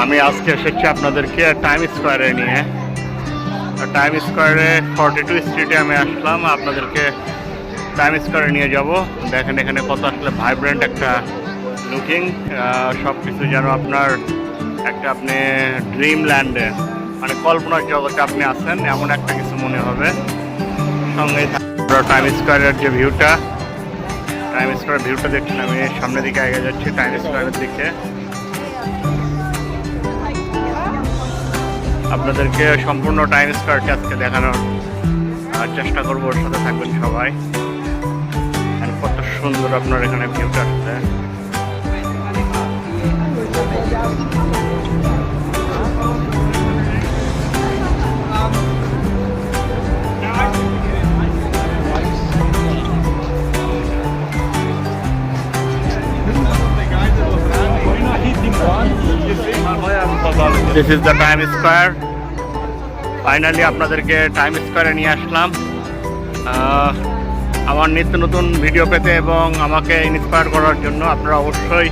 আমি আজকে এসেছি আপনাদেরকে টাইম স্কোয়ারে নিয়ে। টাইম স্কোয়ারে 42 স্ট্রিটে আমি আসলাম, আপনাদেরকে টাইম স্কোয়ারে নিয়ে যাব। দেখেন এখানে কত আসলে ভাইব্রেন্ট একটা লুকিং, সব কিছু যেন আপনার একটা আপনি ড্রিম ল্যান্ডে মানে কল্পনার জগতে আপনি আছেন এমন একটা কিছু মনে হবে। সঙ্গে টাইম স্কোয়ারের যে ভিউটা, টাইম স্কোয়ারের ভিউটা দেখছেন। আমি সামনের দিকে এগিয়ে যাচ্ছি টাইম স্কোয়ারের দিকে। আপনাদেরকে সম্পূর্ণ টাইম স্কোয়ারটি আজকে দেখানোর চেষ্টা করবো, ওর সাথে থাকবেন সবাই। কত সুন্দর আপনার এখানে ভিউটা আসছে। This is the Times Square. Finally আপনাদেরকে টাইম স্কোয়ারে নিয়ে আসলাম আমার নিত্য নতুন ভিডিও পেতে এবং আমাকে ইন্সপায়ার করার জন্য। আপনারা অবশ্যই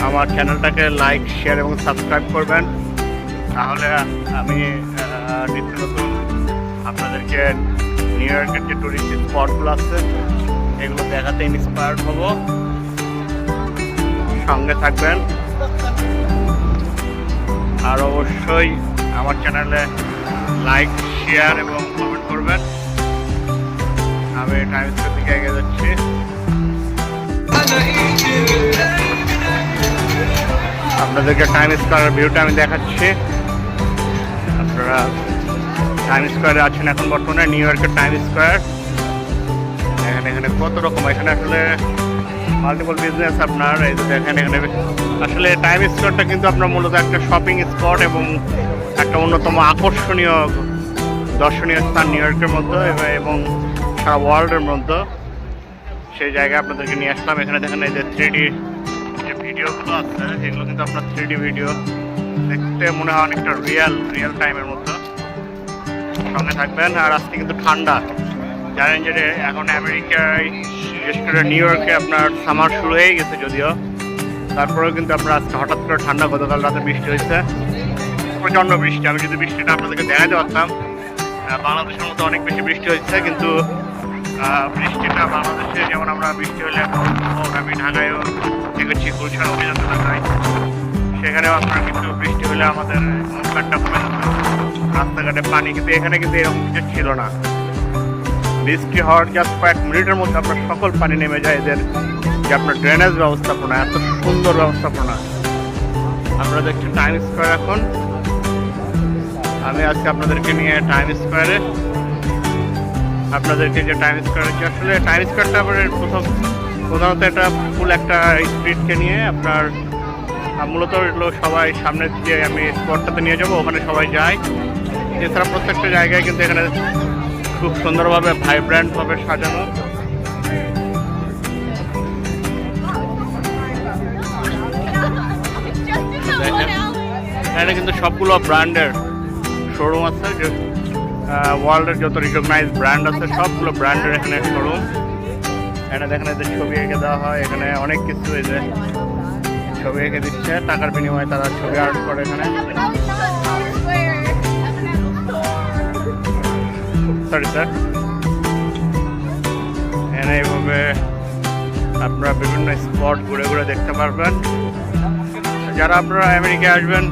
আমার চ্যানেলটাকে লাইক, শেয়ার এবং সাবস্ক্রাইব করবেন, তাহলে আমি নিত্য নতুন আপনাদেরকে নিউ ইয়র্কের যে টুরিস্ট স্পটগুলো আছে এগুলো দেখাতে ইন্সপায়ার হব। সঙ্গে থাকবেন আর অবশ্যই আমার চ্যানেলে লাইক, শেয়ার এবং কমেন্ট করবেন। আমি টাইম স্কোয়ার দিকে এগিয়ে যাচ্ছি। আপনাদেরকে টাইম স্কোয়ারের ভিউটা আমি দেখাচ্ছি। আপনারা টাইম স্কোয়ারে আছেন এখন বর্তমানে, নিউ ইয়র্কের টাইম স্কোয়ার। এখানে কত রকম, এখানে আসলে মাল্টিপল বিজনেস আপনার এই যে দেখেন। এখানে আসলে টাইম স্কোয়ারটা কিন্তু আপনার মূলত একটা শপিং স্পট এবং একটা অন্যতম আকর্ষণীয় দর্শনীয় স্থান নিউ ইয়র্কের মধ্যে এবং সারা ওয়ার্ল্ডের মধ্যে। সেই জায়গায় আপনাদেরকে নিয়ে আসলাম। এখানে দেখেন এই যে 3D যে ভিডিওগুলো আছে এগুলো কিন্তু আপনার 3D ভিডিও দেখতে মনে হয় অনেকটা রিয়েল টাইমের মতো। সঙ্গে থাকবেন। আর আজকে কিন্তু ঠান্ডা, জানেন যে এখন আমেরিকায় বিশেষ করে নিউ ইয়র্কে আপনার সামার শুরু হয়ে গেছে যদিও, তারপরেও কিন্তু আপনার আজকে হঠাৎ করে ঠান্ডা। গতকাল রাতে বৃষ্টি হয়েছে, প্রচণ্ড বৃষ্টি। আমি যদি বৃষ্টিটা আপনাদেরকে দেখাতে পারতাম, বাংলাদেশের মতো অনেক বেশি বৃষ্টি হচ্ছে, কিন্তু বৃষ্টিটা বাংলাদেশে যেমন আমরা বৃষ্টি হলে আমি ঢাকায়ও দেখেছি গুলশান অভিযান ঢাকায়, সেখানেও আপনার কিন্তু বৃষ্টি হলে আমাদের মুখঘাটটা কমে যেত, রাস্তাঘাটে পানি। কিন্তু এখানে কিন্তু এরকম কিছু ছিল না। বৃষ্টি হওয়ার জাস্ট কয়েক মিনিটের মধ্যে আপনার সকল পানি নেমে যায়। এদের যে আপনার ড্রেনেজ ব্যবস্থাপনা, এত সুন্দর ব্যবস্থাপনা। আপনারা দেখছেন টাইম স্কোয়ার। এখন আমি আজকে আপনাদেরকে নিয়ে টাইম স্কোয়ারে আপনাদেরকে যে টাইম স্কোয়ার হচ্ছে, আসলে টাইম স্কোয়ারটা আপনার প্রধানত এটা ফুল একটা স্ট্রিটকে নিয়ে আপনার মূলত এগুলো সবাই সামনের যে আমি স্পটটাতে নিয়ে যাবো ওখানে সবাই যায়। এছাড়া প্রত্যেকটা জায়গায় কিন্তু এখানে খুব সুন্দরভাবে ভাইব্রেন্টভাবে সাজানো। এখানে কিন্তু সবগুলো ব্র্যান্ডের শোরুম আছে, যে ওয়ার্ল্ডের যত রিকগনাইজ ব্র্যান্ড আছে সবগুলো ব্র্যান্ডের এখানে শোরুম। এখানে দেখেন এদের ছবি এঁকে দেওয়া হয়, এখানে অনেক কিছু এই যে ছবি এঁকে দিচ্ছে, টাকার বিনিময়ে তারা ছবি আর্ট করে এখানে। Sorry sir. এখানে এইভাবে আপনারা বিভিন্ন স্পট ঘুরে ঘুরে দেখতে পারবেন। যারা আপনারা আমেরিকায় আসবেন,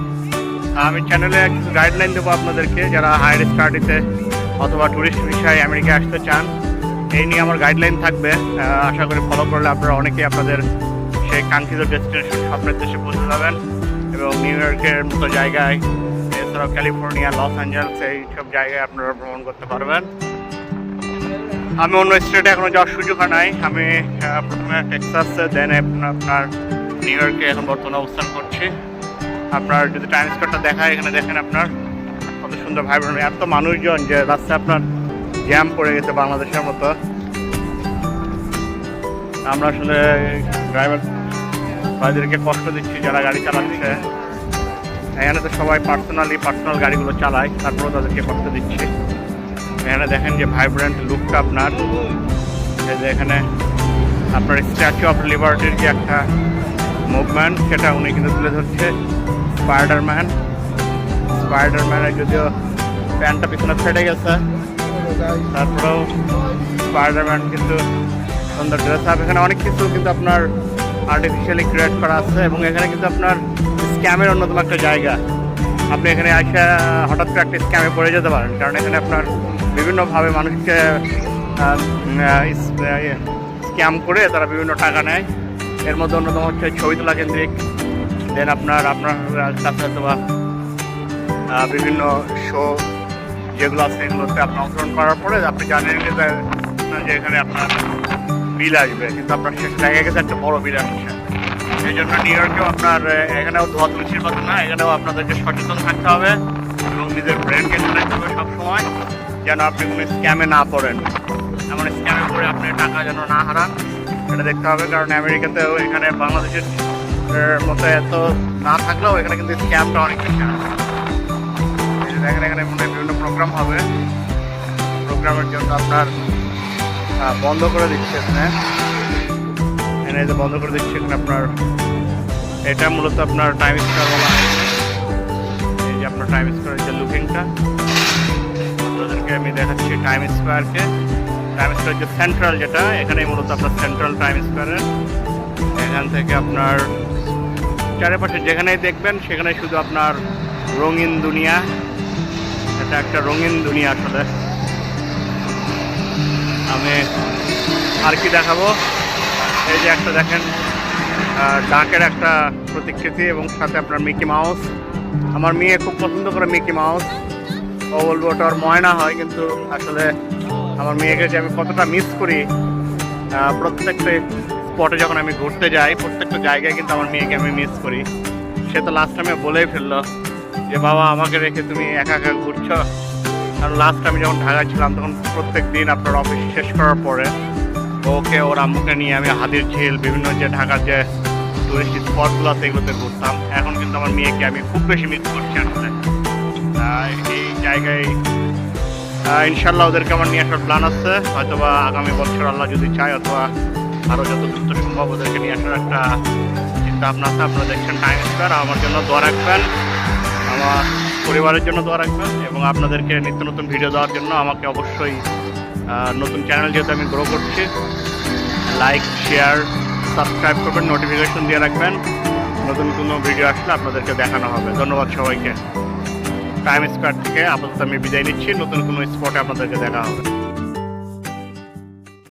আমি চ্যানেলে কিছু গাইডলাইন দেবো আপনাদেরকে, যারা হায়ার স্টাডিতে অথবা ট্যুরিস্ট ভিসায় আমেরিকায় আসতে চান, এই নিয়ে আমার গাইডলাইন থাকবে। আশা করি ফলো করলে আপনারা অনেকেই আপনাদের সেই কাঙ্ক্ষিত ডেস্টিনেশন স্বপ্নের দেশে পৌঁছে যাবেন এবং নিউ ইয়র্কের মতো জায়গায়, এছাড়াও ক্যালিফোর্নিয়া, লস অ্যাঞ্জেলস এইসব জায়গায় আপনারা ভ্রমণ করতে পারবেন। আমি অন্য স্টেটে এখনও যাওয়ার সুযোগ নাই। আমি প্রথমে টেক্সাসে, দেন আপনার নিউ ইয়র্কে এখন বর্তমানে অবস্থান করছি। আপনার যদি টাইম স্কোয়ারটা দেখায়, এখানে দেখেন আপনার কত সুন্দর ভাইব্রেন্ট, এত মানুষজন যে রাস্তায় আপনার জ্যাম পড়ে গেছে বাংলাদেশের মতো। আমরা আসলে ড্রাইভার ভাইদেরকে কষ্ট দিচ্ছি যারা গাড়ি চালাচ্ছে। এখানে তো সবাই পার্সোনাল গাড়িগুলো চালায়, তারপরেও তাদেরকে কষ্ট দিচ্ছি। এখানে দেখেন যে ভাইব্রেন্ট লুকটা আপনার, এই যে এখানে আপনার স্ট্যাচু অফ লিবার্টির যে একটা মুভমেন্ট সেটা উনি কিন্তু তুলে ধরছে। স্পাইডারম্যানের যদিও প্যান্টটা পিছনে ফেটে গেছে, তারপরেও স্পাইডারম্যান কিন্তু সুন্দর ড্রেস আপ। এখানে অনেক কিছু কিন্তু আপনার আর্টিফিশিয়ালি ক্রিয়েট করা আছে এবং এখানে কিন্তু আপনার স্ক্যামের অন্যতম একটা জায়গা। আপনি এখানে আসে হঠাৎ করে একটা স্ক্যামে পড়ে যেতে পারেন, কারণ এখানে আপনার বিভিন্নভাবে মানুষকে স্ক্যাম করে তারা বিভিন্ন টাকা নেয়। এর মধ্যে অন্যতম হচ্ছে ছবি তোলা কেন্দ্রিক, দেন আপনার কাছে অথবা বিভিন্ন শো যেগুলো আছে এগুলোতে আপনি অংশগ্রহণ করার পরে আপনি জানেন যে এখানে আপনার বিল আসবে, কিন্তু আপনার শেষ জায়গায় গেছে একটা বড় বিল আসছে। এই জন্য নিউ ইয়র্কেও আপনার এখানেও ধোয়া তুলসীর কথা না, এখানেও আপনাদেরকে সচেতন থাকতে হবে এবং নিজের ব্রেনকে চালাতে হবে সবসময়, যেন আপনি কোনো স্ক্যামে না পড়েন। এমন স্ক্যামে পড়ে আপনি টাকা যেন না হারান, এটা দেখতে হবে। কারণ আমেরিকাতেও এখানে বাংলাদেশের মতো এত না থাকলেও এখানে কিন্তু স্ক্যামটা অনেক বেশি আছে। দেখেন এখানে মনে বিভিন্ন প্রোগ্রাম হবে, প্রোগ্রামের জন্য আপনার বন্ধ করে দিচ্ছে এখানে যে বন্ধ করে দিচ্ছে এখানে আপনার। এটা মূলত আপনার টাইম স্কোয়ার বলা হয়। এই যে আপনার টাইম স্কোয়ারের যে লুকিংটা আপনাদেরকে আমি দেখাচ্ছি। টাইম স্কোয়ার যে সেন্ট্রাল, যেটা এখানেই মূলত আপনার সেন্ট্রাল টাইম স্কোয়ারের। এখান থেকে আপনার চারিপাশে যেখানেই দেখবেন সেখানে শুধু আপনার রঙিন দুনিয়া। এটা একটা রঙিন দুনিয়া আসলে। আমি আর কি দেখাবো, এই যে একটা দেখেন ডাকের একটা প্রতিকৃতি এবং সাথে আপনার মিকি মাউস। আমার মেয়ে খুব পছন্দ করে মিকি মাউস, ও বলবো ওটা ওর ময়না হয়, কিন্তু আসলে আমার মেয়েকে যে আমি কতটা মিস করি। প্রত্যেকটা স্পটে যখন আমি ঘুরতে যাই, প্রত্যেকটা জায়গায় কিন্তু আমার মেয়েকে আমি মিস করি। সে তো লাস্ট টাইমে বলেই ফেললো যে বাবা আমাকে রেখে তুমি একা একা ঘুরছো। কারণ লাস্ট আমি যখন ঢাকায় ছিলাম তখন প্রত্যেক দিন আপনার অফিস শেষ করার পরে ওকে ওর আম্মুকে নিয়ে আমি হাতির ঝিল, বিভিন্ন যে ঢাকার যে টুরিস্ট স্পটগুলো আছে এগুলোতে ঘুরতাম। এখন কিন্তু আমার মেয়েকে আমি খুব বেশি মিস করছি আসলে। এই জায়গায় ইনশাল্লাহ ওদেরকে আমার নিয়ে আসার প্ল্যান আছে, হয়তোবা আগামী বছর আল্লাহ যদি চায়, অথবা আরও যত দ্রুত সম্ভব ওদেরকে নিয়ে আসার একটা চিন্তা ভাবনা আছে। আপনারা দেখছেন টাইম স্কোয়ার, আমার জন্য দোয়া রাখবেন, আমার পরিবারের জন্য দোয়া রাখবেন এবং আপনাদেরকে নিত্য নতুন ভিডিও দেওয়ার জন্য আমাকে অবশ্যই নতুন চ্যানেল যেহেতু আমি গ্রো করছি, লাইক শেয়ার সাবস্ক্রাইব করবেন, নোটিফিকেশন দিয়ে রাখবেন। নতুন কোনো ভিডিও আসলে আপনাদেরকে দেখানো হবে। ধন্যবাদ সবাইকে। টাইম স্কোয়ার থেকে আপাতত আমি বিদায় নিচ্ছি, নতুন কোনো স্পটে আপনাদেরকে দেখা হবে।